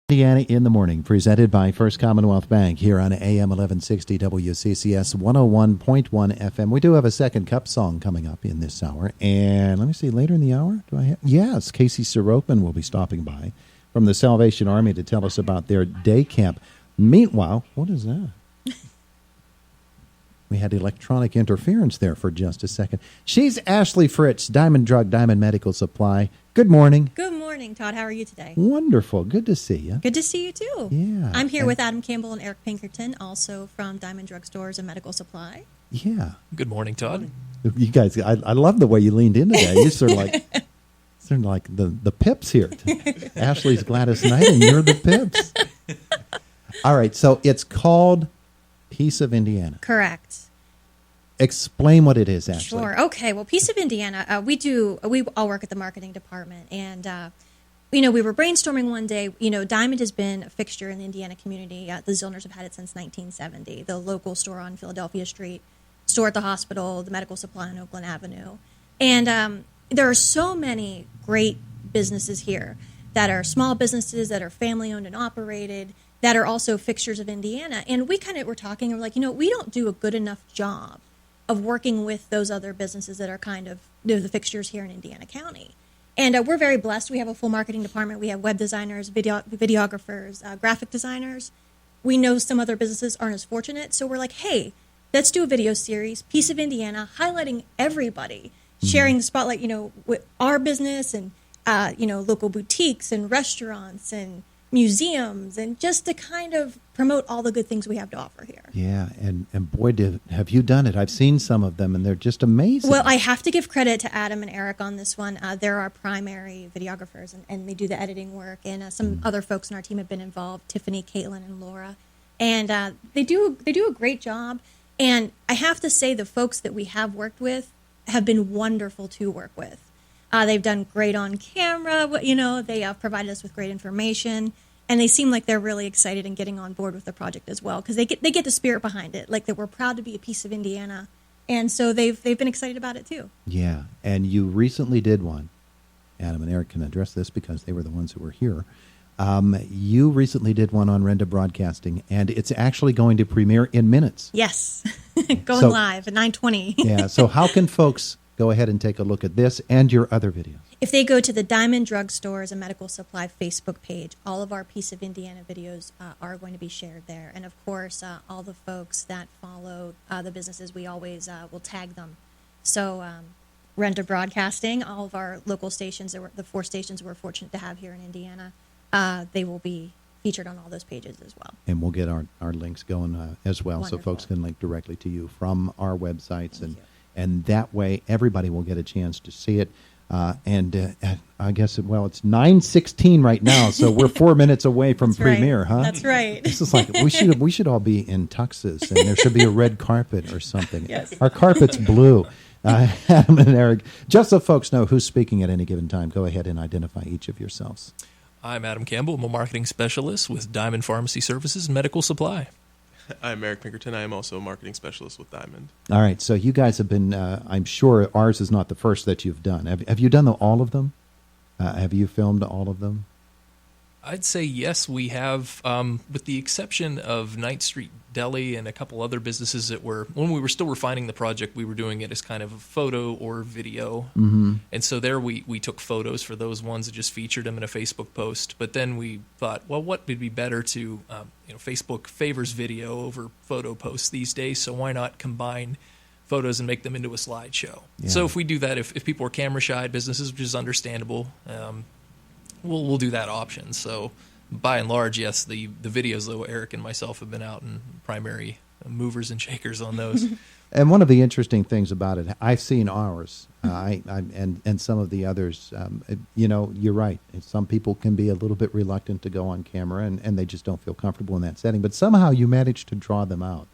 Indiana in the Morning, presented by First Commonwealth Bank here on AM 1160 WCCS 101.1 FM. We do have a second cup song coming up in this hour. And let me see, later in the hour, yes, Casey Soropan will be stopping by from the Salvation Army to tell us about their day camp. Meanwhile, what is that? We had electronic interference there for just a second. She's Ashley Fritz, Diamond Drug, Diamond Medical Supply. Good morning. Good morning, Todd. How are you today? Wonderful. Good to see you. Good to see you, too. Yeah. I'm here with Adam Campbell and Eric Pinkerton, also from Diamond Drug Stores and Medical Supply. Yeah. Good morning, Todd. You guys, I love the way you leaned into that. You're sort of like the Pips here. Ashley's Gladys Knight, and you're the Pips. All right. So it's called Piece of Indiana. Correct. Explain what it is, Ashley. Sure. Okay. Well, Piece of Indiana, we all work at the marketing department, and we were brainstorming one day. Diamond has been a fixture in the Indiana community. The Zillners have had it since 1970. The local store on Philadelphia Street, store at the hospital, the medical supply on Oakland Avenue, and there are so many great businesses here that are small businesses that are family owned and operated that are also fixtures of Indiana. And we kind of were talking, and we're like, we don't do a good enough job of working with those other businesses that are kind of the fixtures here in Indiana County. And we're very blessed. We have a full marketing department. We have web designers, videographers, graphic designers. We know some other businesses aren't as fortunate. So we're like, hey, let's do a video series, Piece of Indiana, highlighting everybody, sharing the spotlight, with our business and, local boutiques and restaurants and museums, and just to kind of promote all the good things we have to offer here. Yeah, and boy, have you done it. I've seen some of them, and they're just amazing. Well, I have to give credit to Adam and Eric on this one. They're our primary videographers, and they do the editing work, and some other folks in our team have been involved, Tiffany, Caitlin, and Laura. And they do a great job. And I have to say the folks that we have worked with have been wonderful to work with. They've done great on camera. They provided us with great information, and they seem like they're really excited and getting on board with the project as well, because they get the spirit behind it, like that we're proud to be a piece of Indiana, and so they've been excited about it too. Yeah, and you recently did one. Adam and Eric can address this because they were the ones who were here. You recently did one on Renda Broadcasting, and it's actually going to premiere in minutes. Yes, going live at 9:20. Yeah, so how can folks go ahead and take a look at this and your other videos? If they go to the Diamond Drug Stores and Medical Supply Facebook page, all of our Piece of Indiana videos are going to be shared there. And, of course, all the folks that follow the businesses, we always will tag them. So Renda Broadcasting, all of our local stations, the 4 stations we're fortunate to have here in Indiana, they will be featured on all those pages as well. And we'll get our links going as well. Wonderful. So folks can link directly to you from our websites. And that way everybody will get a chance to see it. And I guess, it's 9:16 right now, so we're 4 minutes away from premiere, huh? That's right. This is like we should all be in tuxes, and there should be a red carpet or something. Yes. Our carpet's blue. Adam and Eric, just so folks know who's speaking at any given time, go ahead and identify each of yourselves. I'm Adam Campbell. I'm a marketing specialist with Diamond Pharmacy Services and Medical Supply. I'm Eric Pinkerton. I am also a marketing specialist with Diamond. All right, so you guys have been, I'm sure ours is not the first that you've done. Have you done all of them? Have you filmed all of them? I'd say yes, we have, with the exception of Ninth Street Deli and a couple other businesses that when we were still refining the project, we were doing it as kind of a photo or video. Mm-hmm. And so there we took photos for those ones and just featured them in a Facebook post. But then we thought, well, what would be better to, Facebook favors video over photo posts these days, so why not combine photos and make them into a slideshow? Yeah. So if we do that, if people are camera shy businesses, which is understandable, we'll do that option. So by and large, yes, the videos, though, Eric and myself have been out and primary movers and shakers on those. And one of the interesting things about it, I've seen ours, and some of the others. You're right. Some people can be a little bit reluctant to go on camera, and they just don't feel comfortable in that setting. But somehow you manage to draw them out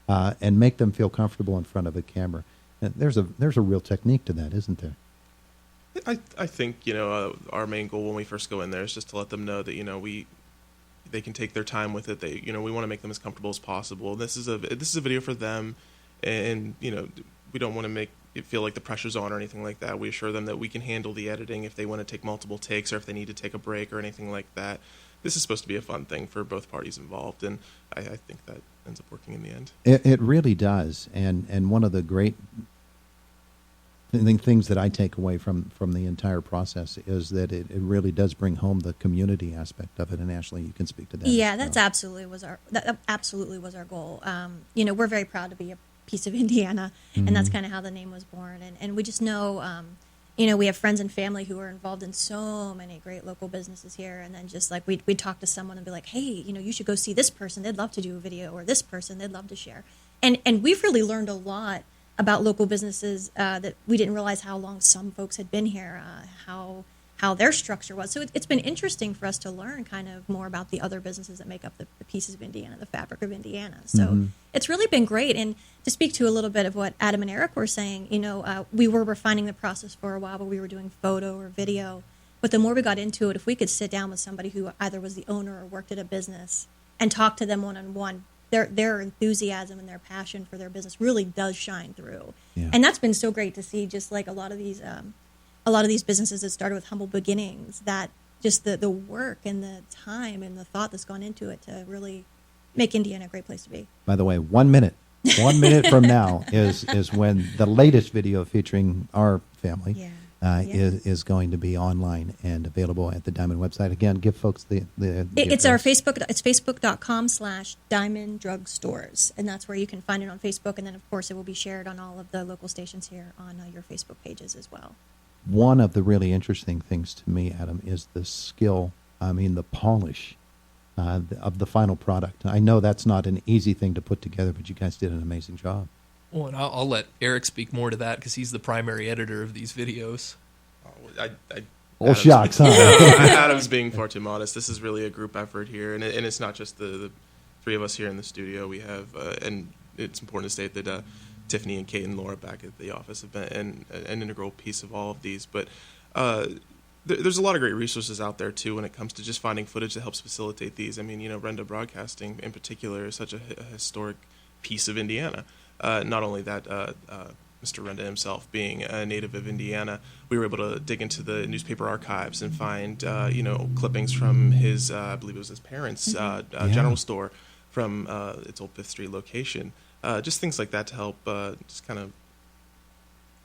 and make them feel comfortable in front of a camera. And there's a real technique to that, isn't there? I think our main goal when we first go in there is just to let them know that they can take their time with it. They we want to make them as comfortable as possible. This is a video for them, and we don't want to make it feel like the pressure's on or anything like that. We assure them that we can handle the editing if they want to take multiple takes or if they need to take a break or anything like that. this is supposed to be a fun thing for both parties involved, and I think that ends up working in the end. It really does, and one of the great things that I take away from the entire process is that it really does bring home the community aspect of it. And Ashley, you can speak to that. Yeah, as that well. absolutely was our goal. We're very proud to be a piece of Indiana, and that's kind of how the name was born. And we just know, we have friends and family who are involved in so many great local businesses here. And then just like we'd talk to someone and be like, hey, you should go see this person. They'd love to do a video, or this person. They'd love to share. And we've really learned a lot about local businesses that we didn't realize how long some folks had been here, how their structure was. So it's been interesting for us to learn kind of more about the other businesses that make up the pieces of Indiana, the fabric of Indiana. So it's really been great. And to speak to a little bit of what Adam and Eric were saying, we were refining the process for a while, but we were doing photo or video. But the more we got into it, if we could sit down with somebody who either was the owner or worked at a business and talk to them one-on-one, their enthusiasm and their passion for their business really does shine through. Yeah. And that's been so great to see, just like a lot of these businesses that started with humble beginnings, that just the work and the time and the thought that's gone into it to really make Indiana a great place to be. By the way, 1 minute. 1 minute from now is when the latest video featuring our family is going to be online and available at the Diamond website. Again, give folks the it's our Facebook. It's facebook.com/Diamond Drug Stores, and that's where you can find it on Facebook. And then, of course, it will be shared on all of the local stations here on your Facebook pages as well. One of the really interesting things to me, Adam, is the skill, the polish of the final product. I know that's not an easy thing to put together, but you guys did an amazing job. Well, and I'll let Eric speak more to that because he's the primary editor of these videos. Oh, shucks, huh? Adam's being far too modest. This is really a group effort here, and it's not just the three of us here in the studio. We have, and it's important to state that Tiffany and Kate and Laura back at the office have been an integral piece of all of these. But there's a lot of great resources out there, too, when it comes to just finding footage that helps facilitate these. I mean, Renda Broadcasting in particular is such a historic piece of Indiana. Not only that, Mr. Renda himself being a native of Indiana, we were able to dig into the newspaper archives and find, clippings from his, I believe it was his parents' general store from its old 5th Street location. Just things like that to help just kind of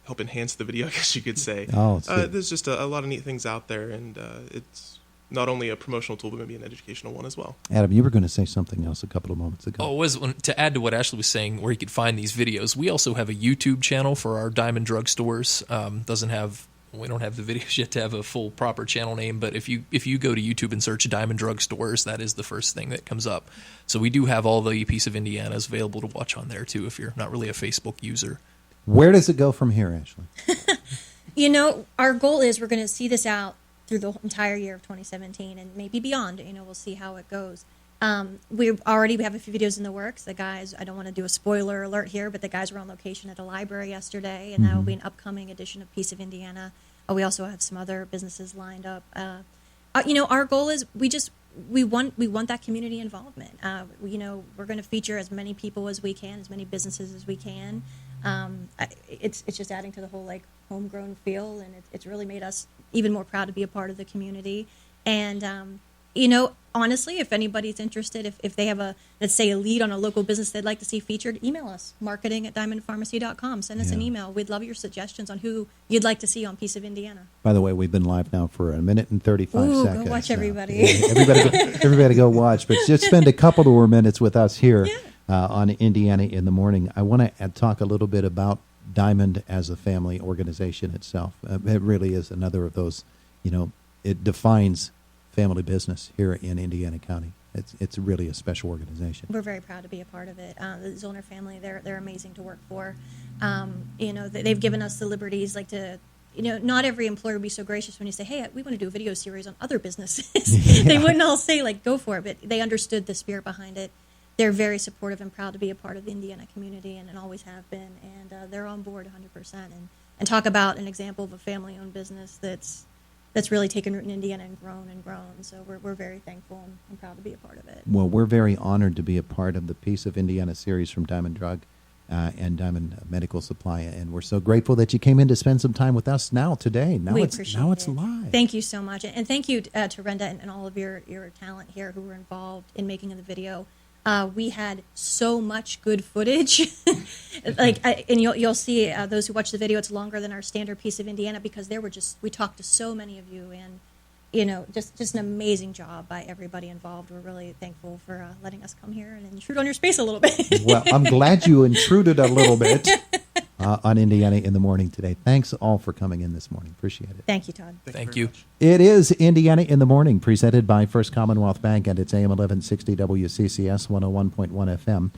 help enhance the video, I guess you could say. There's just a lot of neat things out there, and it's not only a promotional tool, but maybe an educational one as well. Adam, you were going to say something else a couple of moments ago. Oh, to add to what Ashley was saying, where you could find these videos, we also have a YouTube channel for our Diamond Drug Stores. We don't have the videos yet to have a full proper channel name, but if you go to YouTube and search Diamond Drug Stores, that is the first thing that comes up. So we do have all the Piece of Indianas available to watch on there too, if you're not really a Facebook user. Where does it go from here, Ashley? Our goal is we're going to see this out through the entire year of 2017 and maybe beyond. We'll see how it goes. We have a few videos in the works. The guys, I don't want to do a spoiler alert here, but the guys were on location at a library yesterday, and that will be an upcoming edition of Piece of Indiana. We also have some other businesses lined up. Our goal is we want that community involvement. We're going to feature as many people as we can, as many businesses as we can. It's just adding to the whole homegrown feel, and it's really made us even more proud to be a part of the community. And honestly, if anybody's interested, if they have let's say a lead on a local business they'd like to see featured, email us, marketing@diamondpharmacy.com. Send us an email. We'd love your suggestions on who you'd like to see on Piece of Indiana. By the way, we've been live now for 1 minute and 35 seconds. Go watch everybody. Everybody go watch, but just spend a couple more minutes with us here on Indiana in the Morning. I want to talk a little bit about Diamond as a family organization itself. It really is another of those, it defines family business here in Indiana County. It's really a special organization. We're very proud to be a part of it. The Zollner family, they're amazing to work for. They've given us the liberties, not every employer would be so gracious when you say, hey, we want to do a video series on other businesses. They wouldn't all say, go for it, but they understood the spirit behind it. They're very supportive and proud to be a part of the Indiana community and always have been. And they're on board 100%. And talk about an example of a family-owned business that's really taken root in Indiana and grown and grown. So we're very thankful and proud to be a part of it. Well, we're very honored to be a part of the Piece of Indiana series from Diamond Drug. and Diamond Medical Supply. And we're so grateful that you came in to spend some time with us today. Now We it's appreciate it. live. Thank you so much. And thank you to Renda and all of your talent here who were involved in making the video. We had so much good footage. And you'll see those who watch the video, it's longer than our standard piece of Indiana because we talked to so many of you, and just an amazing job by everybody involved. We're really thankful for letting us come here and intrude on your space a little bit. Well, I'm glad you intruded a little bit on Indiana in the Morning today. Thanks all for coming in this morning. Appreciate it. Thank you, Todd. Thank very you. much. It is Indiana in the Morning, presented by First Commonwealth Bank, and it's AM 1160 WCCS 101.1 FM.